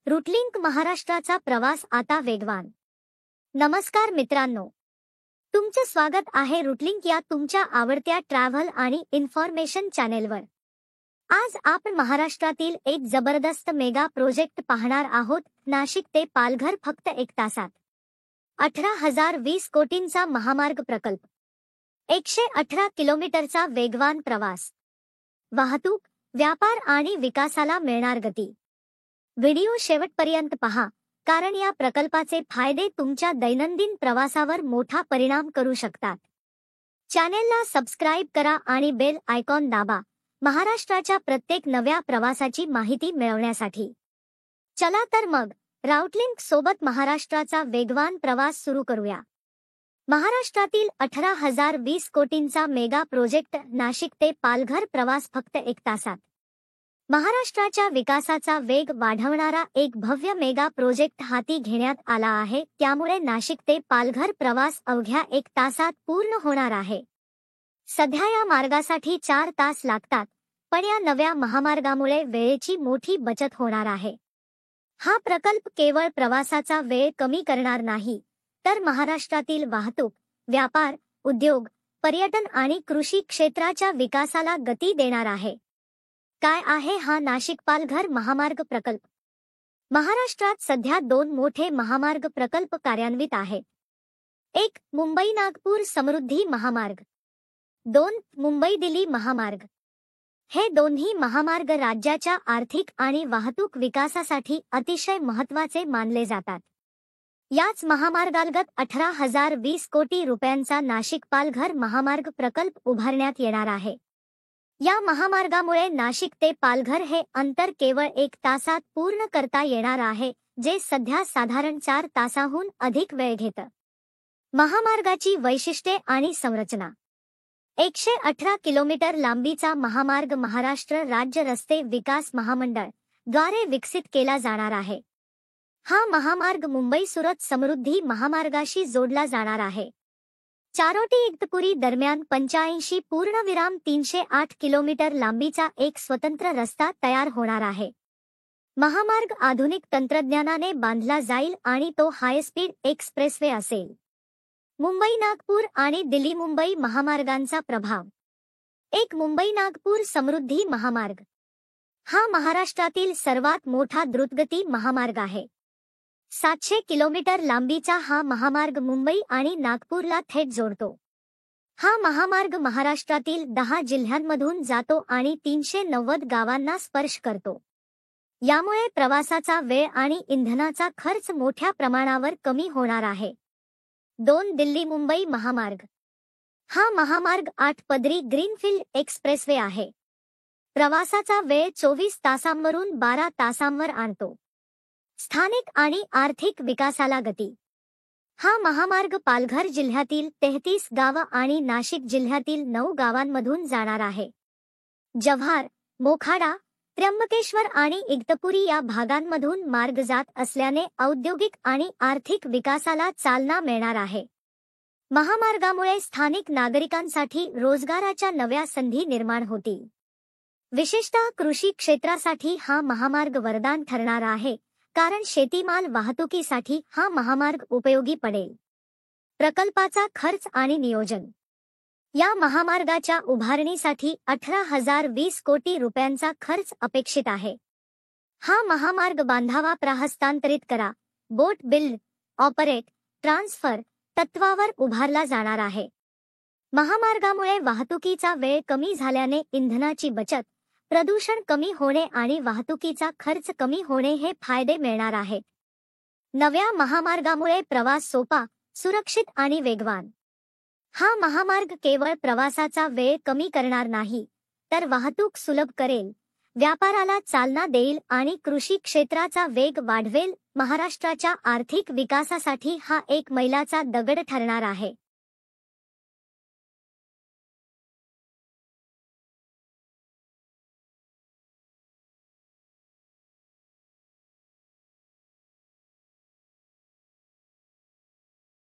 रूटलिंक महाराष्ट्राचा प्रवास आता वेगवान. नमस्कार मित्रांनो, तुमचे स्वागत आहे रूटलिंक या तुमच्या आवडत्या ट्रॅव्हल आणि इन्फॉर्मेशन चॅनेलवर. आज आपण महाराष्ट्रातील एक जबरदस्त मेगा प्रोजेक्ट पाहणार आहोत. नाशिक ते पालघर फक्त 1 तासात. 18,020 कोटींचा महामार्ग प्रकल्प, 118 किलोमीटरचा वेगवान प्रवास, वाहतूक, व्यापार आणि विकासाला मिळणार गती. व्हिडिओ शेवटपर्यंत पहा, कारण या प्रकल्पाचे फायदे तुमच्या दैनंदिन प्रवासावर मोठा परिणाम करू शकतात. चॅनेलला सबस्क्राइब करा आणि बेल आयकॉन दाबा महाराष्ट्राच्या प्रत्येक नव्या प्रवासाची माहिती मिळवण्यासाठी. चला तर मग रूटलिंक सोबत महाराष्ट्राचा वेगवान प्रवास सुरू करूया. महाराष्ट्रातील 18,020 कोटींचा मेगा प्रोजेक्ट नाशिक ते पालघर प्रवास फक्त 1 तासात. महाराष्ट्राच्या विकासाचा वेग वाढवणारा एक भव्य मेगा प्रोजेक्ट हाती घेण्यात आला आहे. त्यामुळे नाशिक ते पालघर प्रवास अवघ्या 1 तासात पूर्ण होणार आहे. सध्या या मार्गासाठी 4 तास लागतात, पण या नव्या महामार्गामुळे वेळेची मोठी बचत होणार आहे. हा प्रकल्प केवळ प्रवासाचा वेळ कमी करणार नाही, तर महाराष्ट्रातील वाहतूक, व्यापार, उद्योग, पर्यटन आणि कृषी क्षेत्राच्या विकासाला गती देणार आहे. काय आहे हा नाशिक पालघर महामार्ग प्रकल्प? महाराष्ट्रात सध्या 2 मोठे महामार्ग प्रकल्प कार्यान्वित आहेत. 1. मुंबई नागपूर समृद्धी महामार्ग, 2. मुंबई दिल्ली महामार्ग. हे दोन्ही महामार्ग राज्याच्या आर्थिक आणि वाहतूक विकासासाठी अतिशय महत्त्वाचे मानले जातात. याच महामार्गालगत 18,020 कोटी रुपयांचा नाशिक पालघर महामार्ग प्रकल्प उभारण्यात येणार आहे. या महामार्गामुळे नाशिक ते पालघर हे अंतर केवळ 1 तासात पूर्ण करता येणार आहे, जे सध्या साधारण 4 तासाहून अधिक वेळ घेतं. महामार्गाची वैशिष्ट्ये आणि संरचना. 118 किलोमीटर लांबीचा महामार्ग महाराष्ट्र राज्य रस्ते विकास महामंडळ द्वारे विकसित केला जाणार आहे. हा महामार्ग मुंबई-सुरत समृद्धी महामार्गाशी जोडला जाणार आहे. चारोटी-इगतपुरी दरम्यान 85 पूर्णविराम 308 किलोमीटर लांबीचा एक स्वतंत्र रस्ता तयार होणार आहे. महामार्ग आधुनिक तंत्रज्ञानाने बांधला जाईल आणि तो हायस्पीड एक्सप्रेसवे असेल. मुंबई-नागपूर आणि दिल्ली-मुंबई महामार्गांचा प्रभाव. 1. मुंबई-नागपूर समृद्धी महामार्ग. हा महाराष्ट्रातील सर्वात मोठा द्रुतगती महामार्ग आहे. 700 किलोमीटर लांबीचा हा महामार्ग मुंबई आणि नागपूरला थेट जोडतो. हा महामार्ग महाराष्ट्रातील 10 जिल्ह्यांमधून जातो आणि 390 गावांना स्पर्श करतो. यामुळे प्रवासाचा वेळ आणि इंधनाचा खर्च मोठ्या प्रमाणावर कमी होणार आहे. 2. दिल्ली-मुंबई महामार्ग. हा महामार्ग 8 पदरी ग्रीनफील्ड एक्सप्रेसवे आहे. प्रवासाचा वेळ 24 तासांवरून 12 तासांवर आणतो. स्थानिक आणि आर्थिक विकासाला गती. हा महामार्ग पालघर जिल्ह्यातील 33 गावं आणि नाशिक जिल्ह्यातील 9 गावांमधून जाणार आहे. जव्हार, मोखाडा, त्र्यंबकेश्वर आणि इगतपुरी या भागांमधून मार्ग जात असल्याने औद्योगिक आणि आर्थिक विकासाला चालना मिळणार आहे. महामार्गामुळे स्थानिक नागरिकांसाठी रोजगाराच्या नव्या संधी निर्माण होतील. विशेषतः कृषी क्षेत्रासाठी हा महामार्ग वरदान ठरणार आहे, कारण शेतीमाल वाहतुकीसाठी हा महामार्ग उपयोगी पडेल. प्रकल्पाचा खर्च आणि नियोजन. या महामार्गाच्या उभारणीसाठी 18,020 कोटी रुपयांचा खर्च अपेक्षित आहे. हा महामार्ग बांधावा हस्तांतरित करा, बोट बिल्ड, ऑपरेट, ट्रान्सफर तत्वावर उभारला जाणार आहे. महामार्गामुळे वाहतुकीचा वेळ कमी झाल्याने इंधनाची बचत, प्रदूषण कमी होणे आणि वाहतुकीचा खर्च कमी होणे हे फायदे मिळणार आहेत. नव्या महामार्गामुळे प्रवास सोपा, सुरक्षित आणि वेगवान. हा महामार्ग केवळ प्रवासाचा वेळ कमी करणार नाही, तर वाहतूक सुलभ करेल, व्यापाराला चालना देईल आणि कृषी क्षेत्राचा वेग वाढवेल. महाराष्ट्राच्या आर्थिक विकासासाठी हा एक मैलाचा दगड ठरणार आहे.